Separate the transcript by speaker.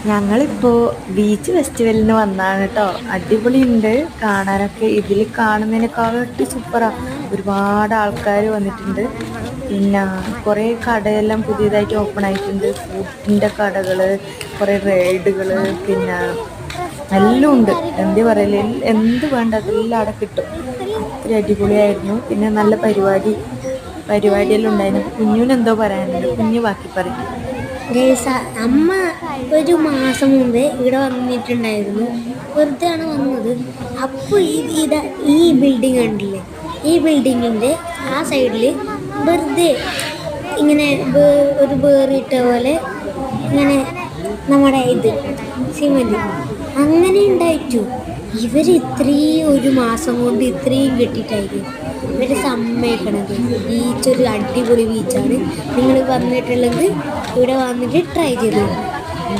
Speaker 1: ഞങ്ങളിപ്പോൾ ബീച്ച് ഫെസ്റ്റിവലിന് വന്നതാണ് കേട്ടോ. അടിപൊളിയുണ്ട് കാണാനൊക്കെ. ഇതിൽ കാണുന്നതിനെക്കാട്ടി സൂപ്പറാണ്. ഒരുപാട് ആൾക്കാർ വന്നിട്ടുണ്ട്. പിന്നെ കുറേ കടയെല്ലാം പുതിയതായിട്ട് ഓപ്പൺ ആയിട്ടുണ്ട്. ഫുഡിൻ്റെ കടകൾ, കുറേ റൈഡുകൾ, പിന്നെ എല്ലാം ഉണ്ട്. എന്താ പറയല്, എന്ത് വേണ്ട അതെല്ലാം അവിടെ കിട്ടും. അത്ര അടിപൊളിയായിരുന്നു. പിന്നെ നല്ല പരിപാടിയെല്ലാം ഉണ്ടായിരുന്നു. കുഞ്ഞുനെന്തോ പറയാനുണ്ട്, കുഞ്ഞു ബാക്കി പറയും.
Speaker 2: അമ്മ ഒരു മാസം മുമ്പേ ഇവിടെ വന്നിട്ടുണ്ടായിരുന്നു. വെറുതെ ആണ് വന്നത്. അപ്പോൾ ഈ ബിൽഡിംഗ് കണ്ടില്ലേ, ഈ ബിൽഡിങ്ങിൻ്റെ ആ സൈഡിൽ വെറുതെ ഇങ്ങനെ ഒരു വേറിട്ട പോലെ ഇങ്ങനെ നമ്മുടെ സിമെൻറ്റ് അങ്ങനെ ഉണ്ടായിട്ടു. ഇവർ ഇത്രയും ഒരു മാസം കൊണ്ട് ഇത്രയും കെട്ടിയിട്ടായിരിക്കും ഇവർ സമ്മതിക്കണത്. ബീച്ചൊരു അടിപൊളി ബീച്ചാണ്. നിങ്ങൾ വന്നിട്ടുള്ളത് ഇവിടെ വന്നിട്ട് ട്രൈ ചെയ്തു.